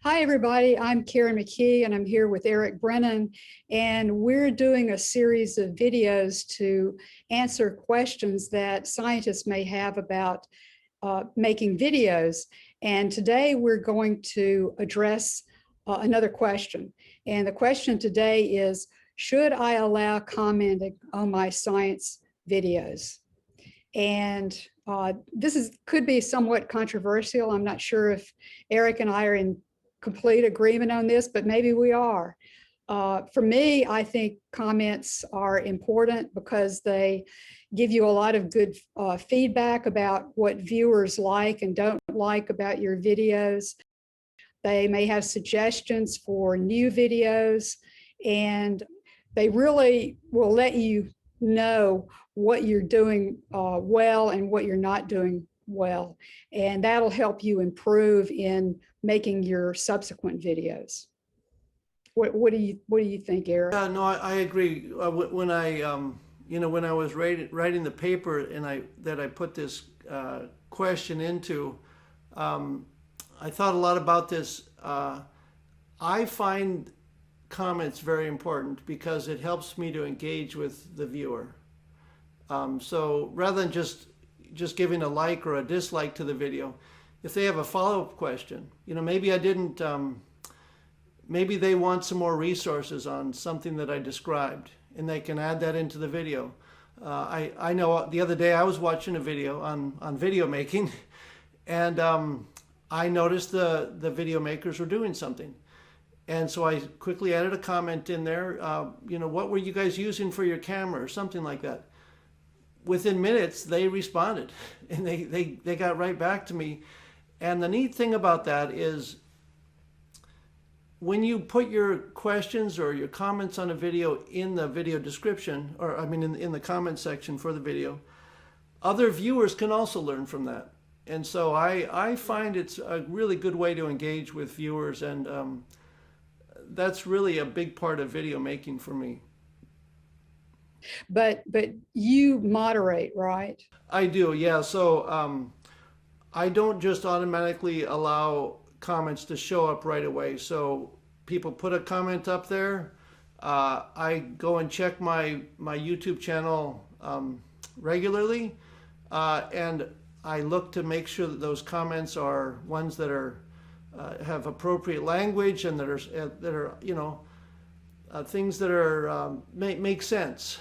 Hi, everybody. I'm Karen McKee, and I'm here with Eric Brennan, and we're doing a series of videos to answer questions that scientists may have about making videos. And today we're going to address another question. And the question today is, should I allow commenting on my science videos? And this could be somewhat controversial. I'm not sure if Eric and I are in complete agreement on this, but maybe we are. For me, I think comments are important because they give you a lot of good feedback about what viewers like and don't like about your videos. They may have suggestions for new videos, and they really will let you know what you're doing well and what you're not doing well. And that'll help you improve in making your subsequent videos. What do you think, Eric? No, I agree. When when I was writing the paper and I put this question into, I thought a lot about this. I find comments very important because it helps me to engage with the viewer. So rather than just giving a like or a dislike to the video, if they have a follow-up question, maybe I didn't, maybe they want some more resources on something that I described, and they can add that into the video. I know the other day I was watching a video on video making, and I noticed the video makers were doing something. And so I quickly added a comment in there, what were you guys using for your camera or something like that. Within minutes, they responded, and they got right back to me. And the neat thing about that is when you put your questions or your comments on a video in the video description, or I mean in the comment section for the video, other viewers can also learn from that. And so I find it's a really good way to engage with viewers, and that's really a big part of video making for me. But you moderate, right? I do, yeah. So I don't just automatically allow comments to show up right away. So people put a comment up there. I go and check my YouTube channel regularly, and I look to make sure that those comments are ones that are have appropriate language and that are things that are make sense.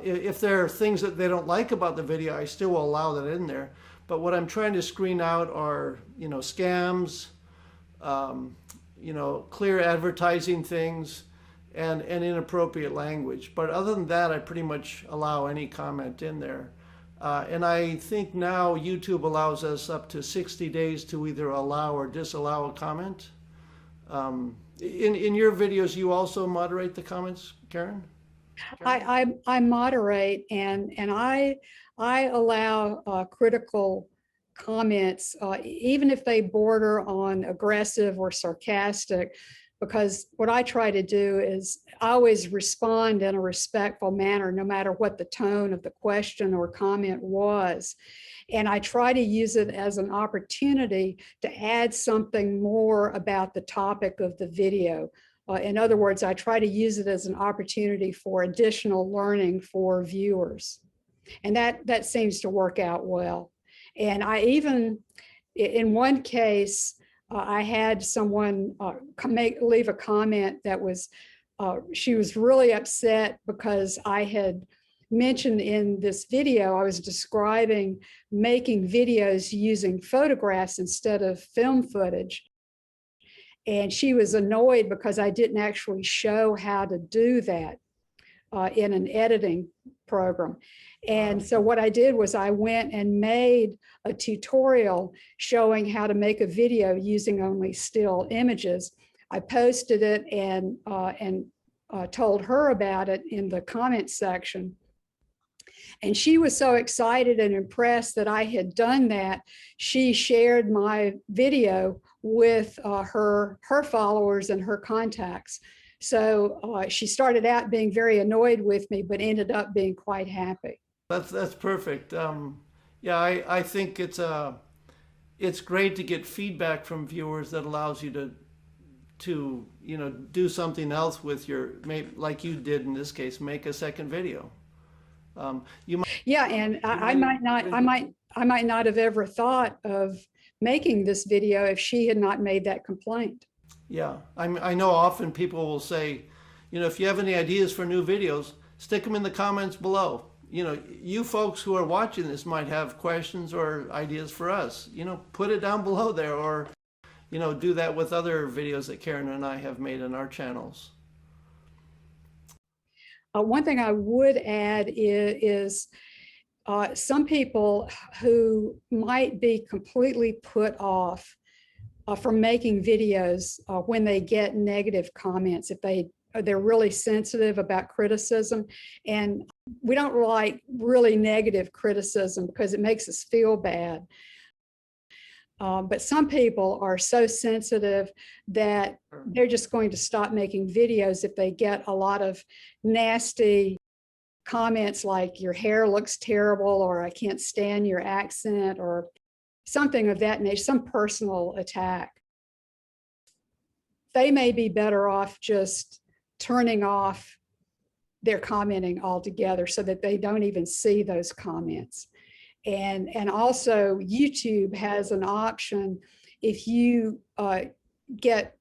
If there are things that they don't like about the video, I still will allow that in there. But what I'm trying to screen out are scams, clear advertising things, and inappropriate language. But other than that, I pretty much allow any comment in there. And I think now YouTube allows us up to 60 days to either allow or disallow a comment. In your videos, you also moderate the comments, Karen? I moderate, and I allow critical comments, even if they border on aggressive or sarcastic, because what I try to do is I always respond in a respectful manner, no matter what the tone of the question or comment was. And I try to use it as an opportunity to add something more about the topic of the video. In other words, I try to use it as an opportunity for additional learning for viewers. And that seems to work out well. And I even, in one case, I had someone leave a comment that was, she was really upset because I had mentioned in this video, I was describing making videos using photographs instead of film footage. And she was annoyed because I didn't actually show how to do that in an editing program. And so what I did was I went and made a tutorial showing how to make a video using only still images. I posted it and told her about it in the comments section. And she was so excited and impressed that I had done that. She shared my video with her followers and her contacts. So she started out being very annoyed with me, but ended up being quite happy. That's perfect. Yeah, I think it's great to get feedback from viewers that allows you to do something else with your, like you did in this case, make a second video. You might, Yeah, and I might not have ever thought of making this video if she had not made that complaint. yeah, I know often people will say, if you have any ideas for new videos, stick them in the comments below. You folks who are watching this might have questions or ideas for us. Put it down below there, or do that with other videos that Karen and I have made on our channels. One thing I would add is some people who might be completely put off from making videos when they get negative comments, if they're really sensitive about criticism. And we don't like really negative criticism because it makes us feel bad. But some people are so sensitive that they're just going to stop making videos if they get a lot of nasty comments like your hair looks terrible, or I can't stand your accent, or something of that nature, some personal attack. They may be better off just turning off their commenting altogether so that they don't even see those comments. And also YouTube has an option if you get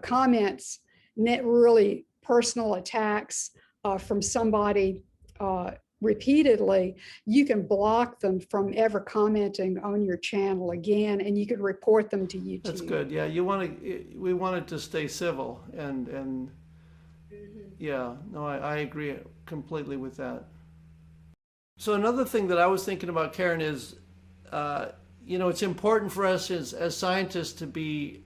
comments, really personal attacks from somebody repeatedly, you can block them from ever commenting on your channel again, and you could report them to YouTube. That's good. Yeah, we want it to stay civil, and yeah, no, I agree completely with that. So another thing that I was thinking about, Karen, is it's important for us as scientists to be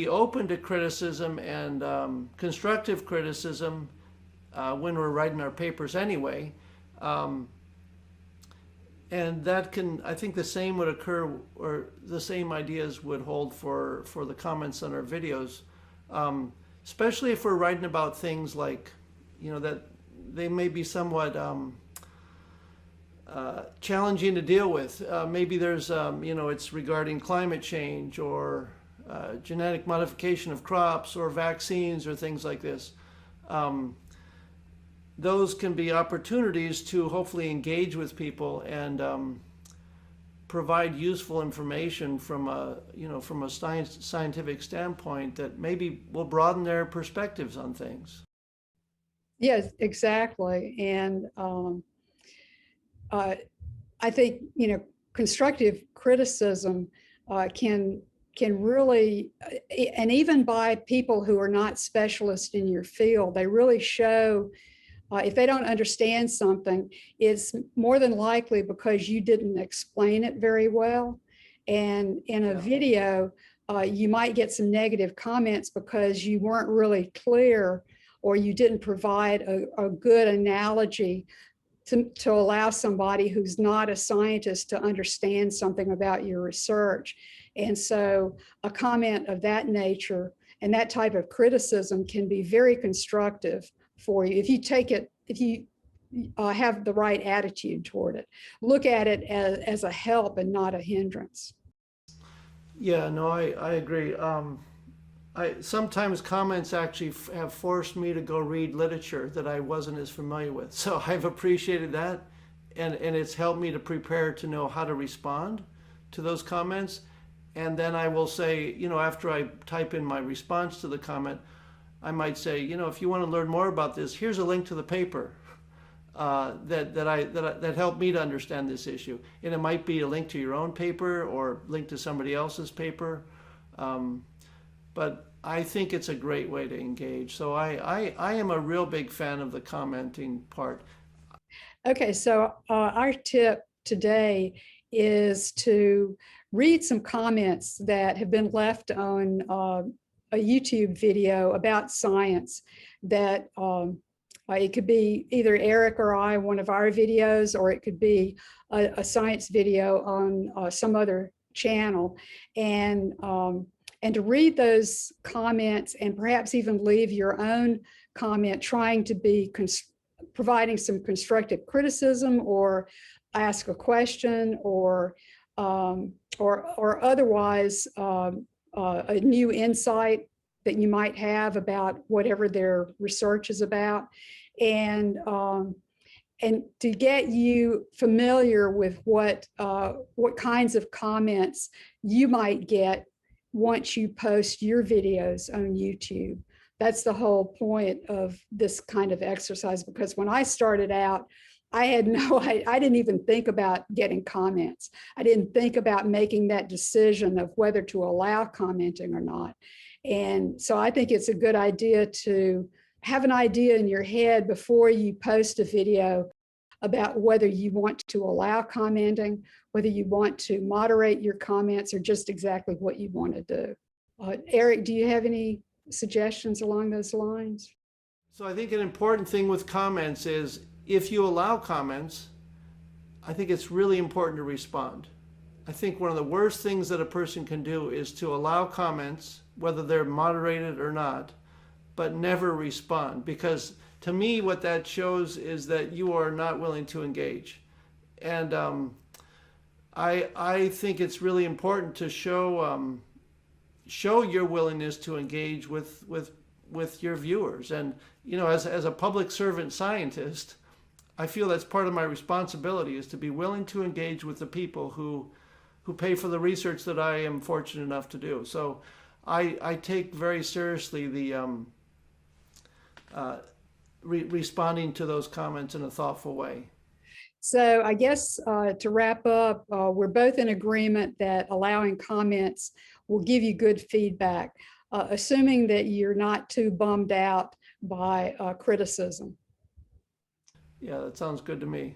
open to criticism and constructive criticism when we're writing our papers anyway. And that I think the same would occur, or the same ideas would hold for the comments on our videos, especially if we're writing about things like, that they may be somewhat challenging to deal with. Maybe there's, it's regarding climate change, or genetic modification of crops, or vaccines, or things like this. Those can be opportunities to hopefully engage with people and provide useful information from a scientific standpoint that maybe will broaden their perspectives on things. Yes, exactly. And I think, constructive criticism can really, and even by people who are not specialists in your field, they really show, if they don't understand something, it's more than likely because you didn't explain it very well. And in a video, you might get some negative comments because you weren't really clear, or you didn't provide a good analogy to allow somebody who's not a scientist to understand something about your research. And so a comment of that nature and that type of criticism can be very constructive for you if you take it, if you have the right attitude toward it. Look at it as a help and not a hindrance. Yeah, no, I agree. Sometimes comments actually have forced me to go read literature that I wasn't as familiar with. So I've appreciated that, and it's helped me to prepare to know how to respond to those comments. And then I will say, after I type in my response to the comment, I might say, if you want to learn more about this, here's a link to the paper that helped me to understand this issue. And it might be a link to your own paper or link to somebody else's paper. But I think it's a great way to engage. So I am a real big fan of the commenting part. Okay, so our tip today is to read some comments that have been left on a YouTube video about science that it could be either Eric or I, one of our videos, or it could be a science video on some other channel. And to read those comments and perhaps even leave your own comment trying to be providing some constructive criticism, or ask a question, or or otherwise a new insight that you might have about whatever their research is about, and to get you familiar with what kinds of comments you might get once you post your videos on YouTube. That's the whole point of this kind of exercise, because when I started out, I had I didn't even think about getting comments. I didn't think about making that decision of whether to allow commenting or not. And so I think it's a good idea to have an idea in your head before you post a video about whether you want to allow commenting, whether you want to moderate your comments, or just exactly what you want to do. Eric, do you have any suggestions along those lines? So I think an important thing with comments is if you allow comments, I think it's really important to respond. I think one of the worst things that a person can do is to allow comments, whether they're moderated or not, but never respond, because to me what that shows is that you are not willing to engage. And I think it's really important to show your willingness to engage with your viewers. And you know, as a public servant scientist, I feel that's part of my responsibility, is to be willing to engage with the people who pay for the research that I am fortunate enough to do. So I take very seriously the responding to those comments in a thoughtful way. So I guess to wrap up, we're both in agreement that allowing comments will give you good feedback, assuming that you're not too bummed out by criticism. Yeah, that sounds good to me.